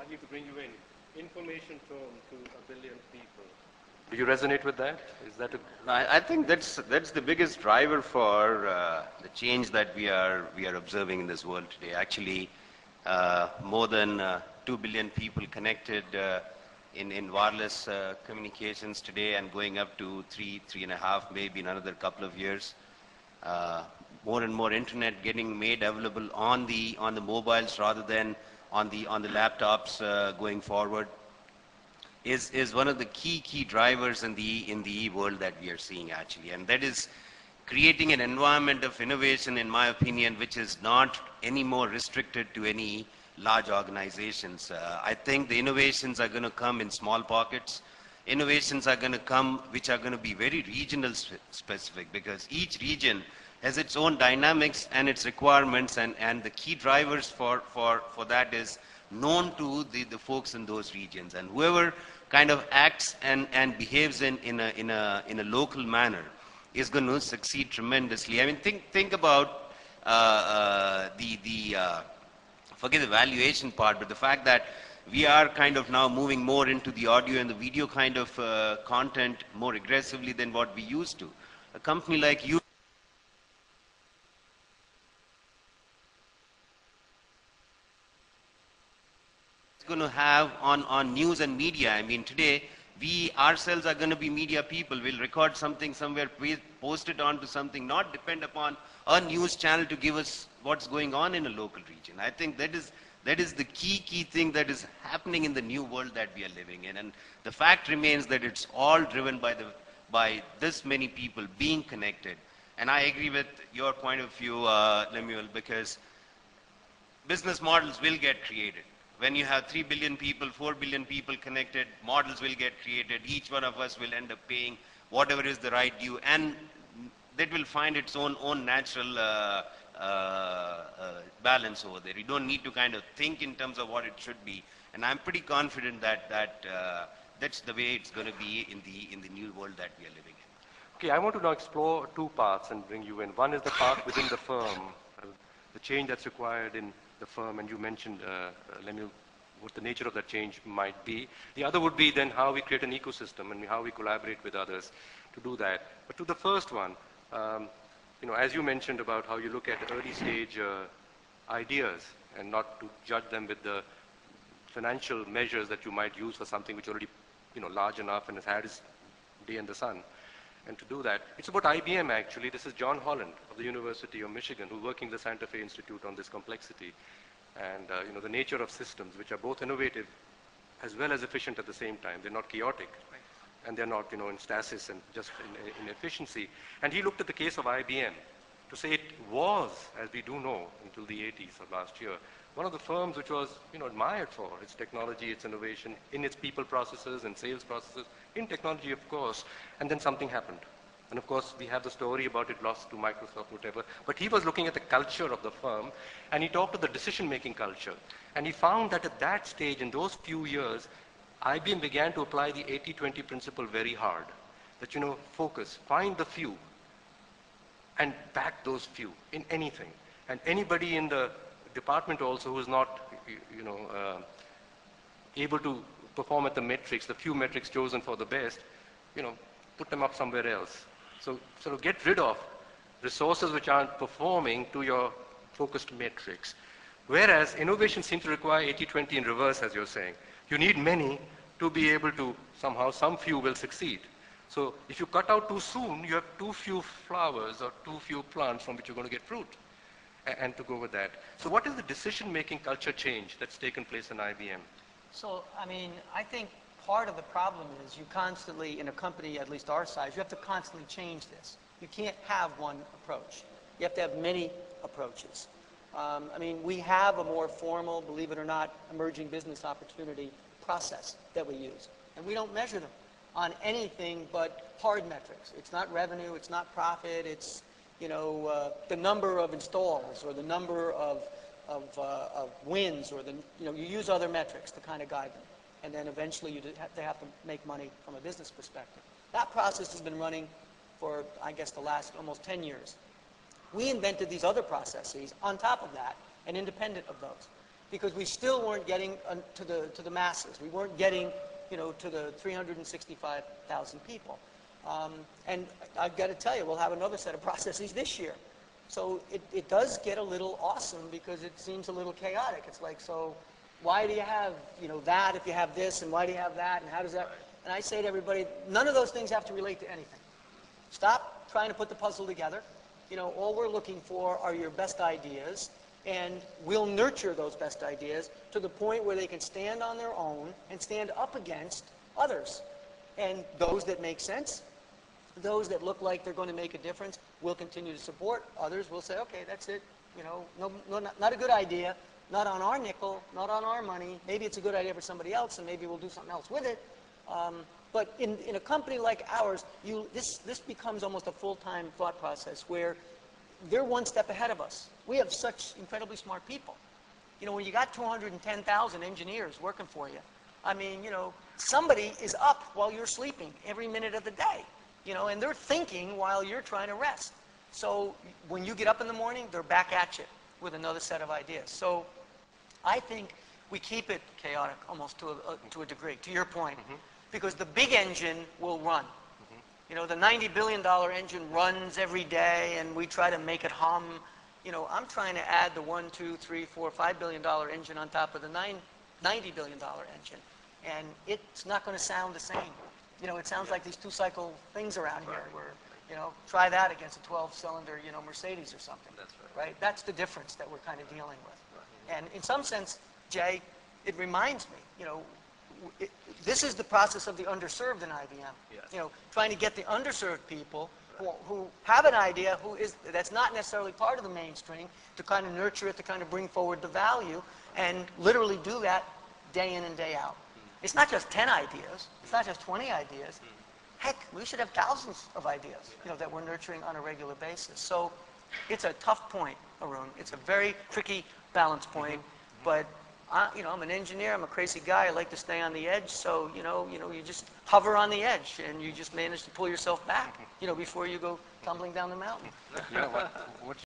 I'd like to bring you in. Information flow to a billion people. Do you resonate with that? Is that I think that's the biggest driver for the change that we are observing in this world today. Actually, more than 2 billion people connected in wireless communications today, and going up to 3.5, maybe in another couple of years. More and more internet getting made available on the mobiles rather than on the laptops going forward is one of the key drivers in the world that we are seeing actually, and that is creating an environment of innovation, in my opinion, which is not any more restricted to any large organizations. I think the innovations are going to come in small pockets. Innovations are going to come which are going to be very regional specific, because each region has its own dynamics and its requirements, and the key drivers for that is known to the folks in those regions, and whoever kind of acts and behaves in a local manner is going to succeed tremendously. I mean, think about forget the valuation part, but the fact that we are kind of now moving more into the audio and the video kind of content more aggressively than what we used to. A company like you going to have on news and media. I mean, today we ourselves are going to be media people. We'll record something somewhere, post it onto something, not depend upon a news channel to give us what's going on in a local region. I think that is the key thing that is happening in the new world that we are living in, and the fact remains that it's all driven by this many people being connected. And I agree with your point of view, Lemuel, because business models will get created. When you have 3 billion people, 4 billion people connected, models will get created. Each one of us will end up paying whatever is the right due, and that will find its own natural balance over there. You don't need to kind of think in terms of what it should be, and I'm pretty confident that that's the way it's going to be in the new world that we are living in. Okay, I want to now explore two paths and bring you in. One is the path within the firm, the change that's required in the firm, and you mentioned, Lemuel, what the nature of that change might be. The other would be then how we create an ecosystem and how we collaborate with others to do that. But to the first one, as you mentioned about how you look at early stage ideas and not to judge them with the financial measures that you might use for something which already large enough and has had its day in the sun. And to do that, it's about IBM actually. This is John Holland of the University of Michigan, who's working the Santa Fe Institute on this complexity. And the nature of systems, which are both innovative as well as efficient at the same time. They're not chaotic, and they're not in stasis and just in efficiency. And he looked at the case of IBM to say it was, as we do know, until the 80s of last year, one of the firms which was admired for its technology, its innovation, in its people processes and sales processes, in technology, of course. And then something happened. And of course, we have the story about it lost to Microsoft, whatever. But he was looking at the culture of the firm, and he talked of the decision-making culture. And he found that at that stage, in those few years, IBM began to apply the 80-20 principle very hard. That, focus, find the few, and back those few in anything. And anybody in the department also who is not, able to perform at the metrics, the few metrics chosen for the best, put them up somewhere else. So sort of get rid of resources which aren't performing to your focused metrics. Whereas innovation seems to require 80-20 in reverse, as you're saying. You need many to be able to somehow, some few will succeed. So if you cut out too soon, you have too few flowers or too few plants from which you're going to get fruit. And to go with that. So what is the decision-making culture change that's taken place in IBM? So, I think part of the problem is you constantly, in a company at least our size, you have to constantly change this. You can't have one approach. You have to have many approaches. We have a more formal, believe it or not, emerging business opportunity process that we use. And we don't measure them on anything but hard metrics. It's not revenue, it's not profit, it's the number of installs or the number of wins, or you use other metrics to kind of guide them. And then eventually they have to make money from a business perspective. That process has been running for, I guess, the last almost 10 years. We invented these other processes on top of that and independent of those. because we still weren't getting to the masses. We weren't getting, to the 365,000 people. And I've got to tell you, we'll have another set of processes this year. So it does get a little awesome because it seems a little chaotic. It's like, so why do you have, that if you have this, and why do you have that, and how does that? And I say to everybody, none of those things have to relate to anything. Stop trying to put the puzzle together. All we're looking for are your best ideas, and we'll nurture those best ideas to the point where they can stand on their own and stand up against others. And those that make sense, those that look like they're going to make a difference, we'll continue to support. Others will say, okay, that's it. Not a good idea. Not on our nickel, not on our money. Maybe it's a good idea for somebody else, and maybe we'll do something else with it. But in a company like ours, this becomes almost a full-time thought process where they're one step ahead of us. We have such incredibly smart people. When you got 210,000 engineers working for you, I mean, somebody is up while you're sleeping every minute of the day, and they're thinking while you're trying to rest. So when you get up in the morning, they're back at you with another set of ideas. So I think we keep it chaotic almost to a degree, to your point, because the big engine will run. The $90 billion engine runs every day, and we try to make it hum. I'm trying to add the $1, 2, 3, 4, $5 billion engine on top of the $90 billion engine. And it's not going to sound the same. It sounds like these two-cycle things around here where, try that against a 12-cylinder, Mercedes or something. That's right? That's the difference that we're kind of dealing with. And in some sense, Jay, it reminds me, this is the process of the underserved in IBM. Yes. Trying to get the underserved people who have an idea, that's not necessarily part of the mainstream, to kind of nurture it, to kind of bring forward the value, and literally do that day in and day out. It's not just 10 ideas. It's not just 20 ideas. Heck, we should have thousands of ideas, that we're nurturing on a regular basis. So it's a tough point, Arun. It's a very tricky balance point. But I'm an engineer. I'm a crazy guy. I like to stay on the edge. So you just hover on the edge, and you just manage to pull yourself back, before you go tumbling down the mountain. What